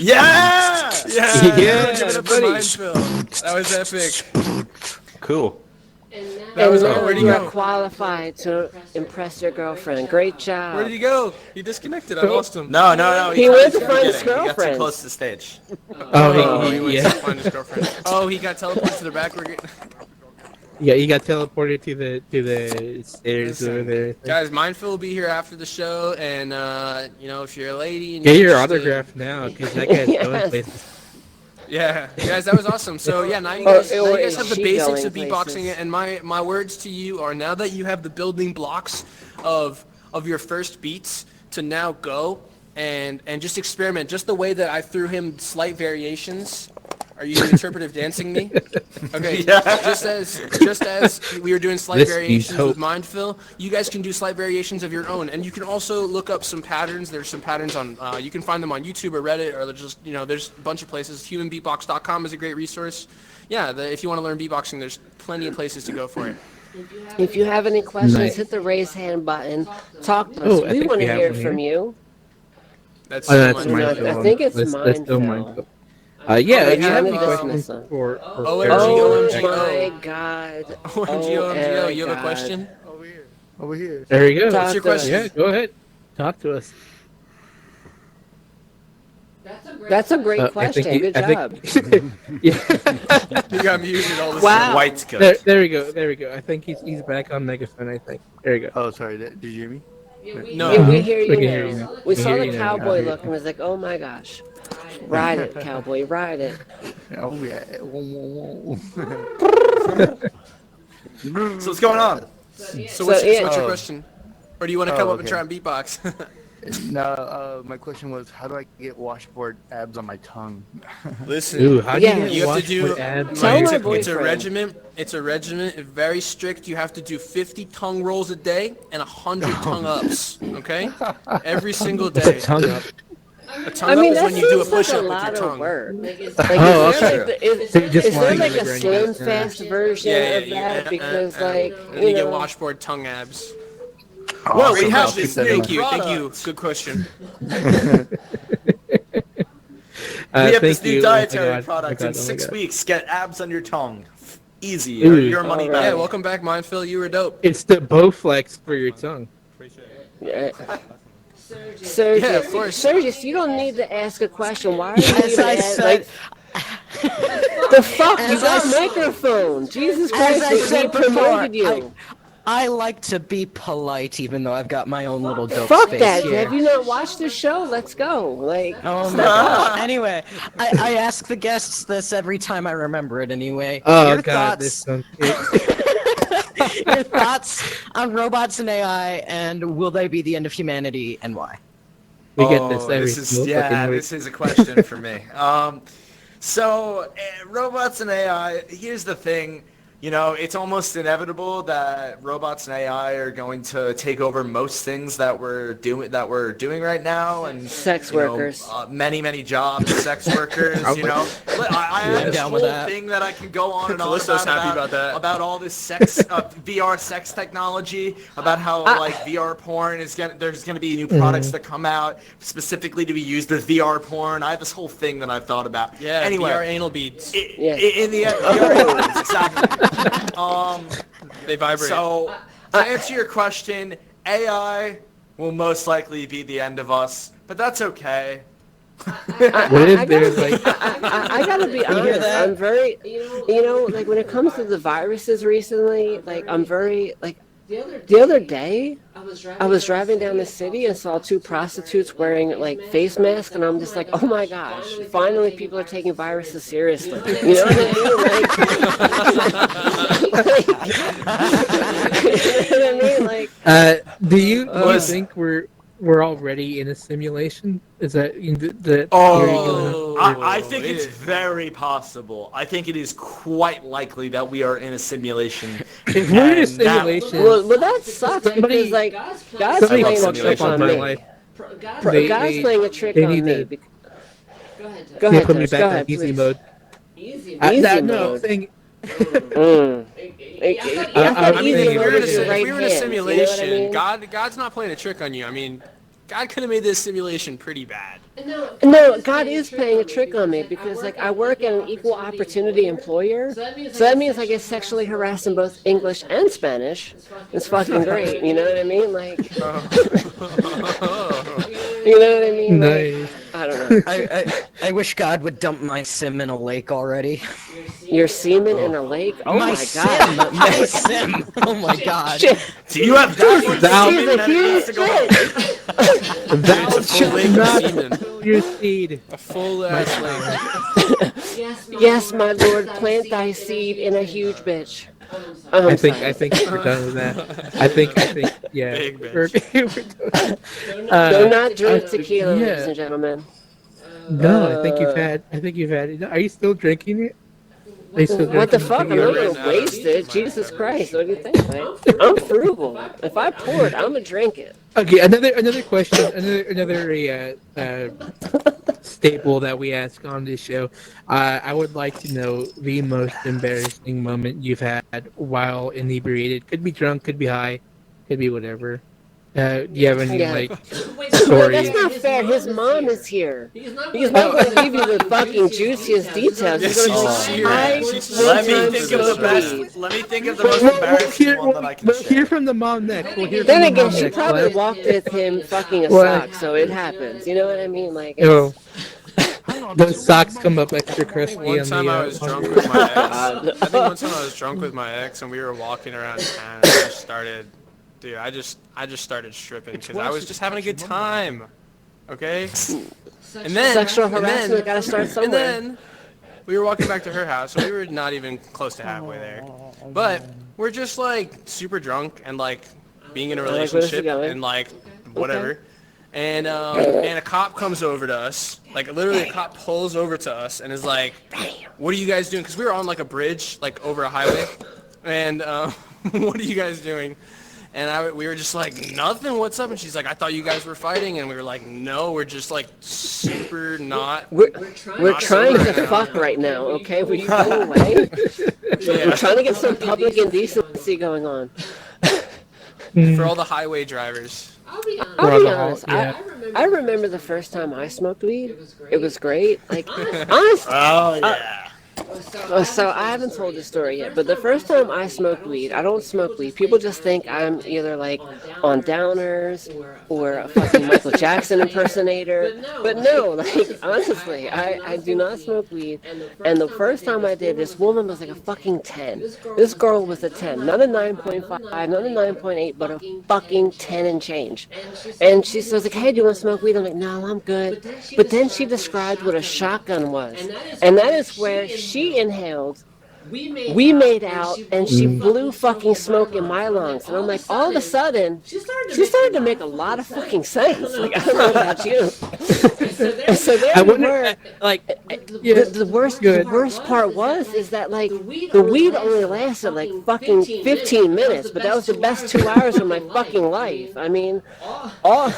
Yeah! Yeah, Yeah, everyone give it up for buddy. Mindfill. That was epic. Cool. That was and now where'd he you are go? qualified to impress your girlfriend. Great job. Where did he go? He disconnected. I lost him. No. He went to find his He got too girlfriend. close to the stage. Oh, he went yeah. to find his girlfriend. Oh, he got teleported to the back. Yeah, you got teleported to the stairs Listen, over there. Guys, Mindfill will be here after the show, and if you're a lady, and Get you're your interested- autograph now, because that guy's going Yes. places. Yeah, guys, that was awesome. So yeah, now you guys is have the she basics going of beatboxing, places? and my words to you are now that you have the building blocks of your first beats to now go and just experiment, just the way that I threw him slight variations. Are you interpretive dancing me? Okay. Yeah. Just as we were doing slight This variations needs hope. with Mindfill, you guys can do slight variations of your own, and you can also look up some patterns. There's some patterns on. You can find them on YouTube or Reddit, or just there's a bunch of places. Humanbeatbox.com is a great resource. Yeah, if you want to learn beatboxing, there's plenty of places to go for it. If you have any questions, Nice. hit the raise hand button. Talk to us. Oh, I We think want we to have hear one from here. you. That's Oh, so that's much No, Mindfill. I think it's That's still Mindfill. Yeah, Oh, if you have we any have, questions for OMG, Pharaoh, Oh OMG, my god. OMG, OMG, you have a God. question? Over here. there you go. Talk What's your to us. question? Yeah, go ahead. Talk to us. That's a great I question. think Good I job. think, yeah. You got muted all of a Wow. sudden. White coat. There we go. There we go. I think he's back on megaphone. I think. There you go. Oh, sorry. Did you hear me? No. Yeah, we Mhm. hear We you can hear you now. now. We We saw hear the you now. cowboy Yeah. look and was like, oh my gosh. Ride it, cowboy, ride it. Oh yeah. Whoa. So what's going on? So what's yeah. your Oh. question? Or do you want to come up and okay. try and beatbox? No, my question was, how do I get washboard abs on my tongue? Listen, Ooh, how do Yeah. you get you have to washed do. with abs? Tell it's, my a, it's a boyfriend. regimen. It's a regimen. It's very strict. You have to do 50 tongue rolls a day and 100 tongue ups. Okay, every single What's a day. tongue up? A tongue I mean, up is that when you do a seems like push a up with lot your of tongue. work. Like, Oh, is there, okay. like, is, So you're just is there lying like on the a ground, slim, just, fast version of that? Because, like, and you you get know, washboard tongue abs. Well, Awesome. we have I'll this keep that in new Thank you, thank you. product. Good question. We have this Thank new you. dietary Oh my God. product. Oh my In God. Oh my 6 God. weeks, get abs on your tongue. Easy. Ooh. Your money Alright. back. Yeah, welcome back, Mindfill. You were dope. It's the Bowflex for your tongue. yeah. Sergius, Yeah, of course. Sergius, you don't need to ask a question. Why are you As even I ask, said, like, the fuck? You As got I a s- microphone. Jesus as Christ, I we said before, promoted you. I like to be polite, even though I've got my own little dope Fuck space that. here. Have you not watched the show? Let's go. Like, Oh step my up. gosh. Anyway, I ask the guests this every time I remember it anyway. Oh Your God, this thoughts, song. your thoughts on robots and AI, and will they be the end of humanity, and why? We get this every this is single fucking week. this is a question for me. Robots and AI. Here's the thing. You know, it's almost inevitable that robots and AI are going to take over most things that we're doing right now, and Sex you know, workers. many jobs, sex workers. You know, I have I'm this down whole with that. thing that I can go on and on Callisto's happy about that. about all this sex VR sex technology, about how like VR porn there's gonna be new products that come out specifically to be used with VR porn. I have this whole thing that I've thought about. Yeah, Anyway, VR anal beads. Yeah. in the end, VR exactly. They vibrate. So, to answer your question, AI will most likely be the end of us, but that's okay. What if there's like I gotta be honest. that? I'm very, you know, like when it comes to the viruses recently, like I'm very, like, the other day, I was driving down the city and saw two prostitutes wearing like face masks, and I'm just like, oh my gosh, finally people are taking viruses seriously. You know what I mean? Like, do you Was- think we're already in a simulation? Is that the theory going Oh, on? I think it's very possible. I think it is quite likely that we are in a simulation. If we're in a and that- simulation, well, that sucks because like God's somebody playing a fucked trick up on on my me. life. God's They- playing a trick they on need me. to- Go They ahead, put me Tosh, back go on ahead, easy please. mode. Easy No, I'm mode. saying Mm. I I mean, think if we were in a, it's your if we were in a simulation, you know what I mean? God's not playing a trick on you. I mean, God could have made this simulation pretty bad. No, God is playing a trick on me because like I work at an equal opportunity employer, so that means I get sexually harassed in both English and Spanish. It's fucking great, you know what I mean? Like, you know what I mean? Like, nice. I don't know. I wish God would dump my sim in a lake already. Your semen in a lake? Oh my sim, god. my sim. Oh my god. Shit. Do you have that much Thou- semen He's a that it needs huge to go shit. Thou It's a full shalt lake of not semen. fulfill your seed. A full ass lake. Yes, my lord, plant thy seed in a huge bitch. I think we're done with that. I think, yeah. Big bitch. we're done. Do not drink tequila, yeah. ladies and gentlemen. No, I think you've had it. Are you still drinking it? Are you still What the drinking fuck? I'm tequila? not gonna waste it. Jesus Christ, what do you think? Like, I'm frugal. If I pour it, I'm gonna drink it. Okay, another question, another staple that we ask on this show. I would like to know the most embarrassing moment you've had while inebriated. Could be drunk, could be high, could be whatever. Do you have any Yeah. like No, stories? that's not fair. His mom is here. He's not going to give you the fucking juiciest details. He's going to be like, Let me think of the best. Let me think of the most embarrassing one that I can We'll hear share. from the mom next. We'll hear from Then the again, mom she next. probably What? walked with him fucking a What? sock, so it happens. You know what I mean? Like, Oh, it's, those socks come up extra crispy One on time the. I was on drunk the- with my ex. I think one time I was drunk with my ex and we were walking around town and I just started, dude, I just started stripping because I was just having a good time. Okay? And then sexual and then- harassment got to start And somewhere. then we were walking back to her house. We were not even close to halfway there. But we're just like super drunk and like being in a Like, where's it relationship going? and like whatever. And a cop comes over to us. Like literally a cop pulls over to us and is like, "What are you guys doing?" Because we were on like a bridge, like over a highway. And what are you guys doing? And we were just like, nothing, what's up? And she's like, I thought you guys were fighting. And we were like, no, we're just like super not. We're not trying sober to now." fuck right now, okay? Will you go away? Yeah. We're trying to get some public indecency going on. For all the highway drivers. I'll Well, be the honest. whole- yeah. I remember the first time I smoked weed. It was great. Like, honestly. Oh yeah. So I haven't told this story yet, but the first time I smoked weed, I don't smoke weed. People just think I'm either like on downers or a fucking Michael Jackson impersonator. But no, like honestly, I do not smoke weed. And the first time I did, this woman was like a fucking 10. This girl was a 10, not a 9.5, not a 9.8, but a fucking 10 and change. And she says like, hey, do you want to smoke weed? I'm like, no, I'm good. But then she described what a shotgun was. And that is where she inhaled, we made out, and she blew fucking smoke in my lungs. And I'm like, all of a sudden, she started to make a lot of fucking sense. Like, I don't know about you. And so there I we wonder, were. like, yeah, The worst part is that like the weed only lasted like fucking 15 minutes, but that was the best 2 hours of my fucking life. I mean, all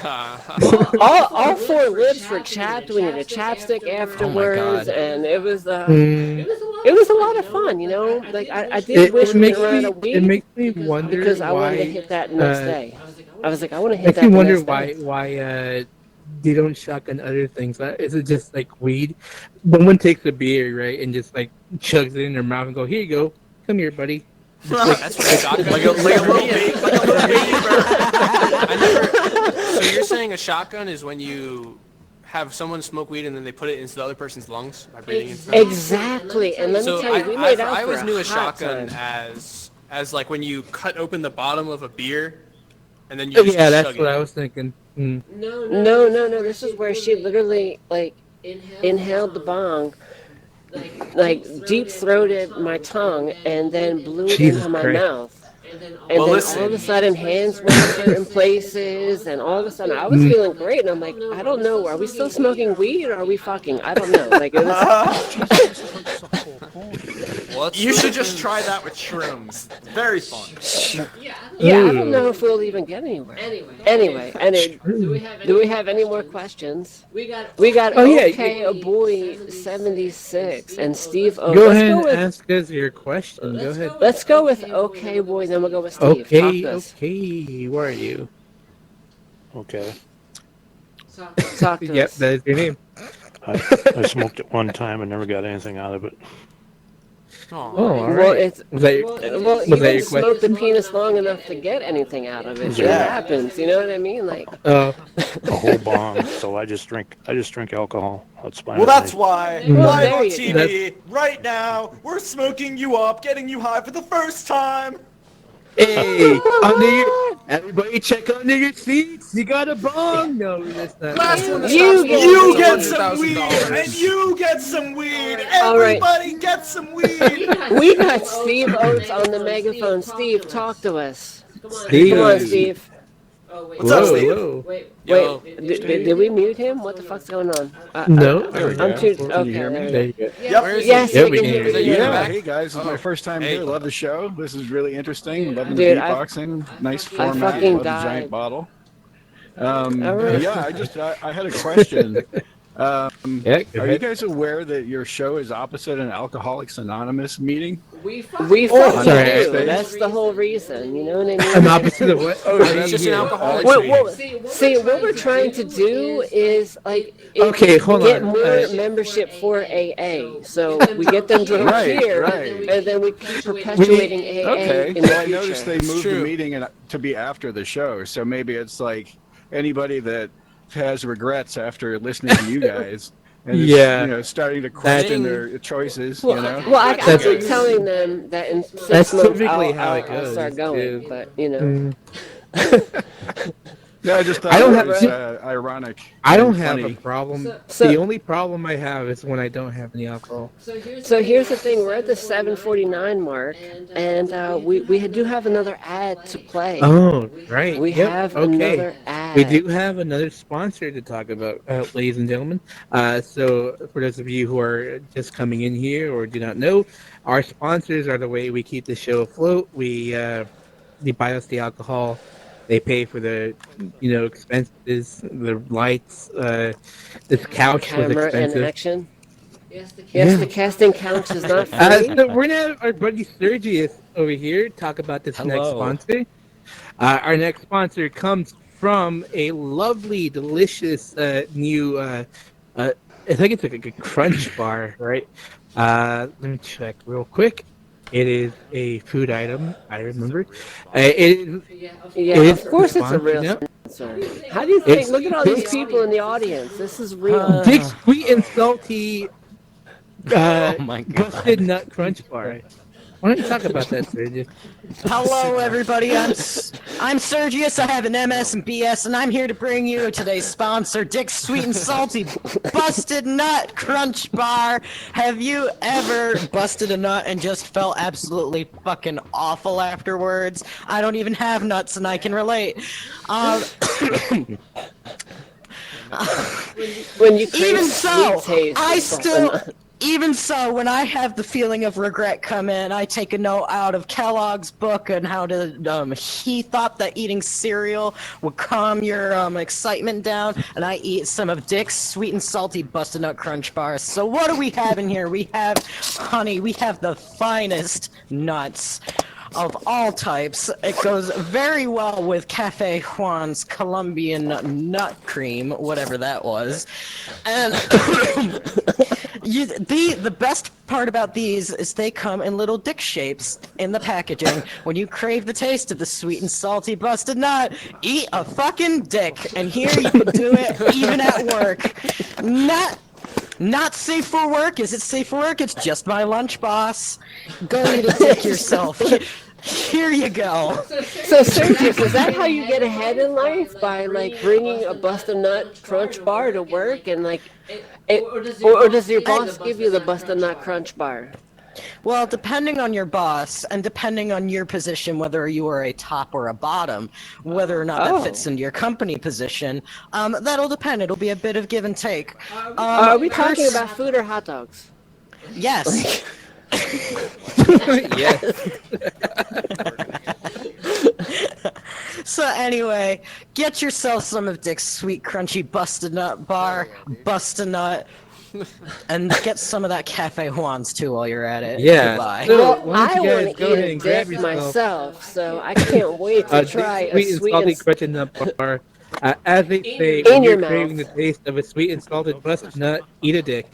4 lips were chapped. We needed chapstick afterwards, and it was a lot of fun, you know. Like I did wish we ran a it weed makes me wonder because I wanted to why. hit that next day. I was like, I want to hit Makes that me the wonder next day. why they don't shotgun other things. Is it just like weed? Someone takes a beer, right, and just like chugs it in their mouth and go, "Here you go, come here, buddy." That's what a shotgun Like a little baby, So you're saying a shotgun is when you have someone smoke weed and then they put it into the other person's lungs by breathing into them? Exactly, and let me So tell you, we made out I for always knew a hot shotgun time. as like when you cut open the bottom of a beer and then you just Yeah, that's chug what it. I was thinking. Mm. No. This is where she literally like inhaled the bong, like deep throated my tongue, and then blew it Jesus into my Christ. mouth. And Well, then all listen. of a sudden, hands went in certain places, and all of a sudden, I was feeling great. And I'm like, I don't know, are we still smoking weed or are we fucking? I don't know. Like, it was, You should just try that with shrooms. Very fun. yeah, I don't know if we'll even get anywhere. Anyway, do we have any more questions? We got Oh, yeah, okay, a boy 76 and Steve O. Go Let's ahead go and with ask us your question. Go ahead. let's go with okay, boy. Then we'll go with Steve. Talk Okay, to us. okay. Where are you? Okay. Talk to Yep, us. that is your name. I smoked it one time and never got anything out of it. Oh, all Well, right. it's Was that your, well, you was that didn't your smoke the question? penis long enough to get anything out of it. It Yeah. happens. You know what I mean? Like, Oh, A whole bong. So I just drink alcohol. That's fine. Well, with that's me. why Well, live there on you TV right now we're smoking you up, getting you high for the first time. hey, everybody check under your seats. You got a bong? No, that's not. Last one to You stop get- smoking You is get some weed, $100,000. and you get some weed. All right. Everybody get some weed. we got Steve Oates on the megaphone. Steve, talk to us. Steve. Come on, Steve. What's up, Steve? Whoa. Yo, Wait, did we mute him? What the fuck's going on? No. I'm too. Can you Okay, hear me? there There we you go. Yep. where is Yes, he? Yeah, we we can can hear Is that you. you in the Yeah, back? hey guys, this is my first time Hey. here. Love the show. This is really interesting. Loving Dude, the I- beatboxing. Nice format. fucking Love the died. giant bottle. right. Yeah, I had a question. Yeah, go Are you ahead. guys aware that your show is opposite an Alcoholics Anonymous meeting? We sorry. fucking do. That's the whole reason. You know what I mean? I'm opposite of what? Oh, It's just an alcoholics meeting. See, what we're trying to do is Okay, hold get on. more membership for AA. So we get them drunk Right, here, right. and then we keep perpetuating AA Okay. in the Well, I future. noticed they moved the true. meeting to be after the show, so maybe it's like anybody that has regrets after listening to you guys and is, Yeah. starting to question That's- their choices. Well, I've That's- been telling them that in 6 That's months typically I'll, how it I'll goes, start going, too. but Yeah, I just thought I don't it have- was ironic. I don't and have funny. a problem. So- The only problem I have is when I don't have any alcohol. So here's the thing: we're at the 7:49 mark, and we do have another ad to play. Oh, right. We Yep, have okay. another ad. We do have another sponsor to talk about, ladies and gentlemen. So, for those of you who are just coming in here or do not know, our sponsors are the way we keep the show afloat. They buy us the alcohol, they pay for the, expenses, the lights. This couch was Camera and expensive. action. Yes, Yeah. the casting couch is not free. So we're gonna have our buddy Sergius over here talk about this next Hello. sponsor. Our next sponsor comes from a lovely, delicious new. I think it's like a crunch bar, right? Let me check real quick. It is a food item. I remember. It is. Yeah, It is of course it's a sponsored, real yeah. sponsor. How do you think? It's- Look at all these people in the audience. This is real. Dick's Sweet and Salty. Oh my God. Busted Nut Crunch Bar. Why don't you talk about that, Sergius? Hello, everybody. I'm Sergius. I have an MS and BS, and I'm here to bring you today's sponsor, Dick's Sweet and Salty Busted Nut Crunch Bar. Have you ever busted a nut and just felt absolutely fucking awful afterwards? I don't even have nuts, and I can relate. When you crave Even so, sweet taste, I of still. something. Even so, when I have the feeling of regret come in, I take a note out of Kellogg's book on how to. He thought that eating cereal would calm your excitement down, and I eat some of Dick's Sweet and Salty Busted Nut Crunch bars. So what do we have in here? We have honey. We have the finest nuts of all types. It goes very well with Cafe Juan's Colombian nut cream, whatever that was. And the best part about these is they come in little dick shapes in the packaging. When you crave the taste of the sweet and salty busted nut, eat a fucking dick. And here you can do it even at work. Not safe for work. Is it safe for work? It's just my lunch, boss. Go eat a dick yourself. Here you go. So, Sergius, is that how you get ahead in life? By bringing a Busta Nut Crunch bar to work, and or does your boss give you the Busta Nut Crunch bar? Well, depending on your boss and depending on your position, whether you are a top or a bottom, whether or not that fits into your company position, that'll depend. It'll be a bit of give and take. Are we talking about food or hot dogs? Yes. Yes. So anyway, get yourself some of Dick's Sweet Crunchy Busted Nut Bar, Busted Nut, and get some of that Cafe Juan's too while you're at it. Yeah. Goodbye. So, Well, why I don't you want guys to go eat ahead a and grab dick yourself myself, so I can't wait to Dick's try a Sweet and sweet Salty and Crunch and Nut Bar. As they say, In when your you're mouth. craving the taste of a sweet and salted busted nut, eat a dick.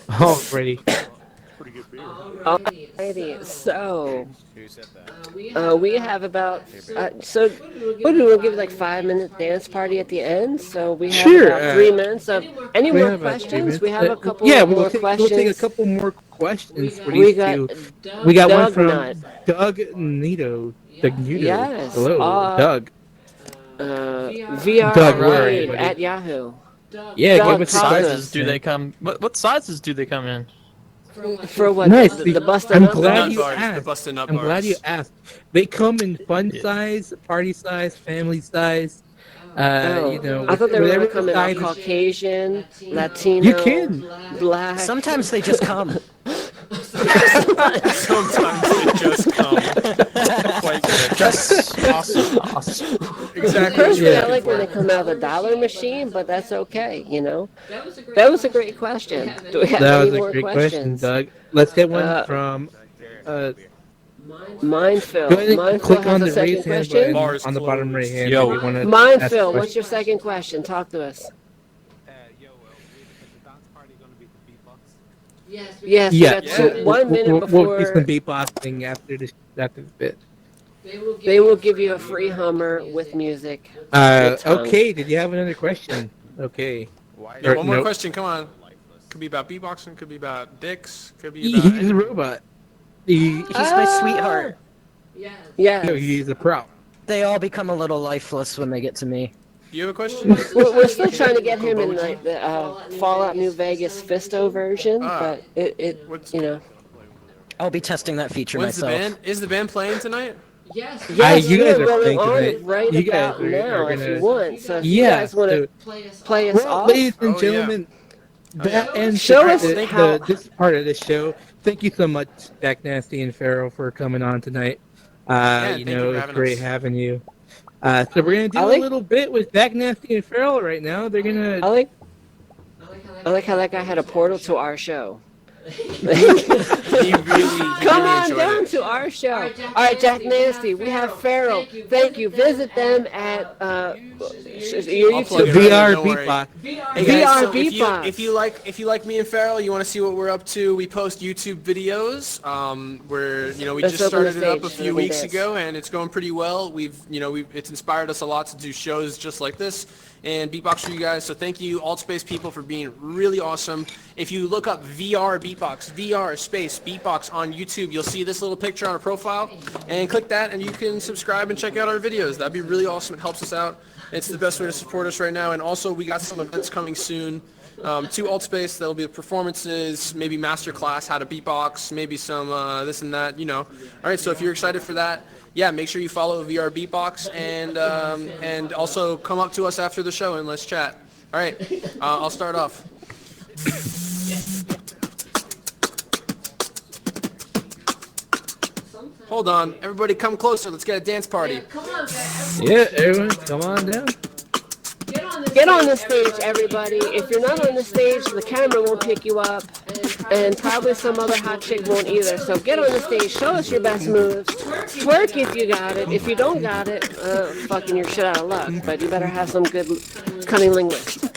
Alrighty. Alrighty, so we have about so what do we give 5-minute dance party at the end? So we have Sure, about 3 minutes of any We more have about 3 questions? minutes. We have a couple yeah, more we'll take questions. a couple more questions for We these got two. We got one Doug from Nut. Doug Nito. Doug Nito. Yes, Hello, Doug. VR Doug, where are you, Raid buddy? at Yahoo. Yeah, Doug, give us a talk to question. Sizes do they come? What sizes do they come in? For what? Nice. The Busta I'm Nut glad Bar? Nut you bars, the asked. busted nut I'm bars. glad you asked. They come in fun size, party size, family size. I thought they were whatever gonna come in size- all Caucasian, Latino, You can. Black. Sometimes they just come. Sometimes they just come. Quite good. Awesome. Exactly. Personally, Yeah. I like when they come out of the dollar machine, but that's okay, you know. That was a great question. Do we have That any was a more great question, questions? Doug. Let's get one Uh, from. Go Mindfill. ahead and Mindfill click has on a the second raise hand question. button Bars on the bottom right closed. hand Yo. if you want to ask a Mindfill, what's question. your second question? Talk to us. Yes, we Yeah, got Yeah. 1 minute we'll do some before beatboxing after the bit. they will give you a free Hummer with music. Good tongue. Okay. Did you have another question? Okay. Yeah, one more Nope. question. Come on. Could be about beatboxing. Could be about dicks. Could be He's about a anything. robot. He's my sweetheart. Yes. No, he's a prop. They all become a little lifeless when they get to me. Do you have a question? We're still trying to get him in like the Fallout New Vegas Fisto version, but What's- you know. I'll be testing that feature When's the myself. band? Is the band playing tonight? Yes, you guys we are going playing on tonight. right You guys about are now if gonna- you want. So if you Yeah. guys want to play us Well, off, ladies and Oh, yeah. gentlemen, that ends Show the- us the- how- this part of the show. Thank you so much, Jack Nasty and Farrell, for coming on tonight. thank you for It's having great us. having you. So we're gonna do a Alex? little bit with Jack Nasty and Farrell right now. They're gonna. I like how that guy had a portal to our show. He really Come on enjoyed down it. to our show. All right, Jack Nasty. We have Farrell. Thank you. Visit them at your I'll plug YouTube. it right VR in, don't worry. beatbox. Hey guys, VR so beatbox. if you like me and Farrell, you want to see what we're up to. We post YouTube videos. Where we Let's just open the started it up a stage. few Let me weeks dance. ago, and it's going pretty well. It's inspired us a lot to do shows just like this and beatbox for you guys. So thank you, Altspace people, for being really awesome. If you look up VR beatbox, VR space beatbox on YouTube, you'll see this little picture on a profile, and click that, and you can subscribe and check out our videos. That'd be really awesome. It helps us out. It's the best way to support us right now. And also, we got some events coming soon to Altspace. There'll be performances, maybe master class how to beatbox, maybe some this and that. All right. So if you're excited for that, yeah, make sure you follow VR Beatbox and also come up to us after the show and let's chat. All right. I'll start off. Hold on, everybody, come closer. Let's get a dance party. Yeah, everyone, come on down. Get on the stage, everybody. If you're not on the stage, the camera won't pick you up, and probably some other hot chick won't either. So get on the stage, show us your best moves. Twerk if you got it. If you don't got it, fucking your shit out of luck. But you better have some good cunning linguists.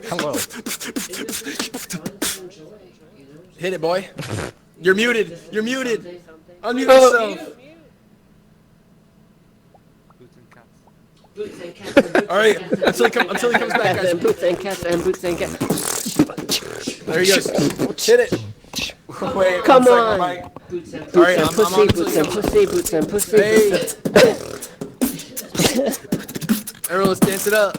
Hello. Hit it, boy. You're muted. You're muted. Unmute yourself. All right, until he comes back, Cats guys. and boots and cats and boots and cats. There he goes. Hit it. Wait, Come one on. second, Mike. Boots and All right, I'm pussy, on boots and pussy, boots and pussy. Hey. Everyone, let's dance it up.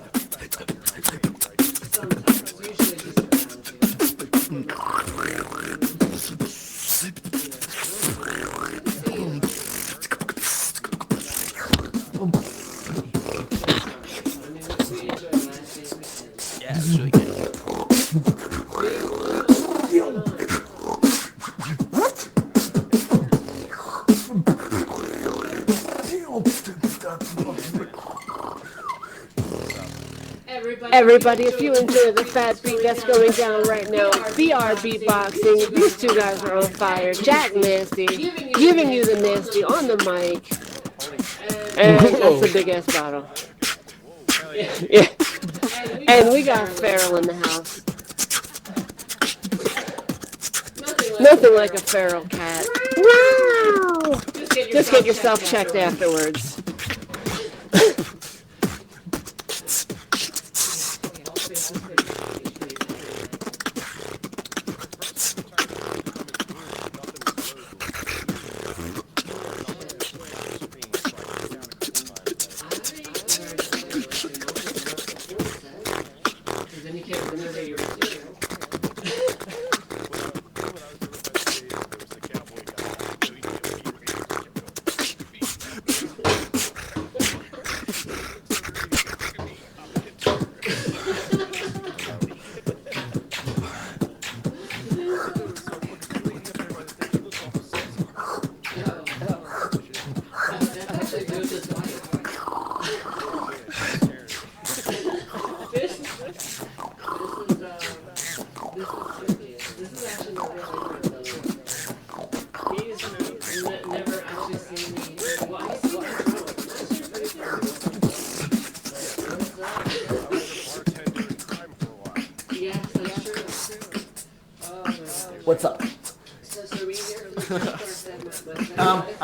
Yeah, it's really good. Everybody, if you enjoy the fat beat that's going down right now, VR beatboxing, these two guys are on fire. Jack Nasty, giving you the nasty on the mic. And that's a big ass bottle. Yeah. And we got Farrell in the house. Nothing like a feral cat. Wow! Just get yourself checked afterwards.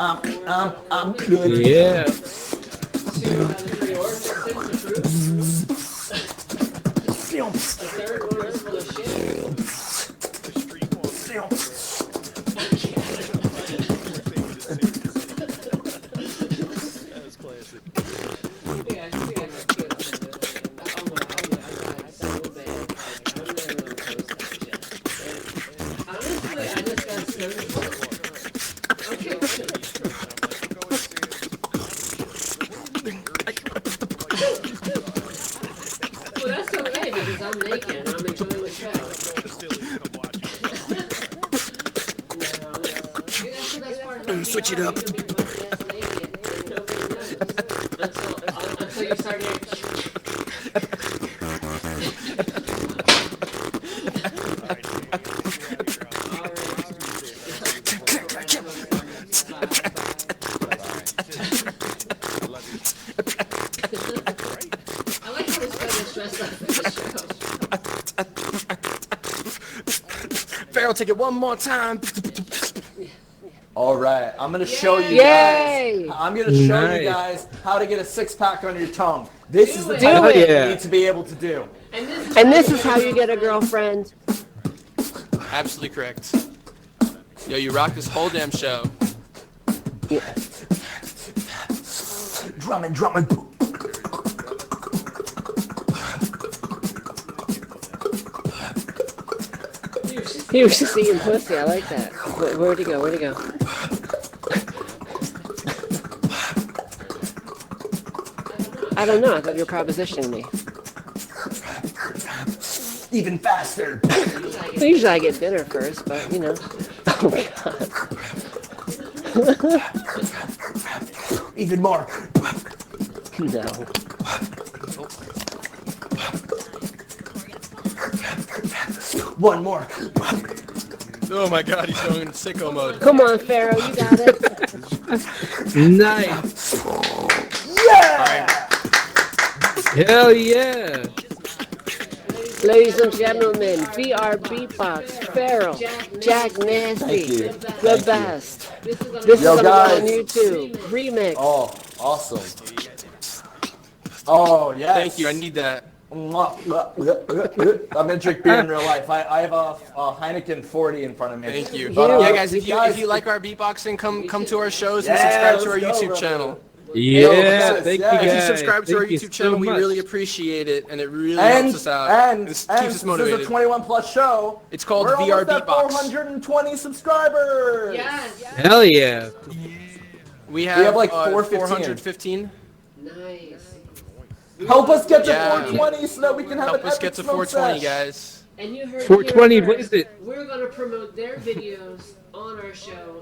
I'm good. Yeah. Well, that's okay because I'm naked and I'm enjoying the show. Switch it up. Until you start getting... I like how this guy gets dressed up for the show. Pharaoh, take it one more time. All right, I'm gonna show you Yay! guys. I'm gonna show you Nice. guys how to get a six-pack on your tongue. This is the Do type of it. thing Yeah. you need to be able to do. And this is how you get a girlfriend. Absolutely correct. Yo, you rock this whole damn show. Drumming, drumming. He was just eating pussy. I like that. Where'd he go? Where'd he go? I don't know. I thought you were propositioning me. Even faster. Usually I get dinner first, but you know. Oh God. Even more. No. One more. Oh my god, he's going into sicko mode. Come on, Pharaoh. You got it. Nice. Yeah! Hell yeah. Ladies and gentlemen, VR Beatbox, Pharaoh, Jack Nasty, you. the best. This Yo, is guys. on YouTube. Remix. Oh, awesome. Oh, yes. Thank you, I need that. I'm gonna drink beer in real life. I have a Heineken 40 in front of me. Thank you. But, Yeah, guys, if you like our beatboxing, come to our shows and Yeah, subscribe to our let's go, YouTube brother. channel. Yeah, yes, thank yes. you If you guys. subscribe to our Thank you YouTube so channel, we much. really appreciate it, and it really And, helps us out. and, This and keeps us since this is motivated. a 21 plus show, It's called we're VR almost at Beatbox. 420 subscribers. Yes. Hell yeah. We have like 415. Nice. Help us get to Yeah. 420 so that we can have Help an us epic get to smoke 420, sesh. guys. And you heard 420, here what first, is it? We're going to promote their videos on our show.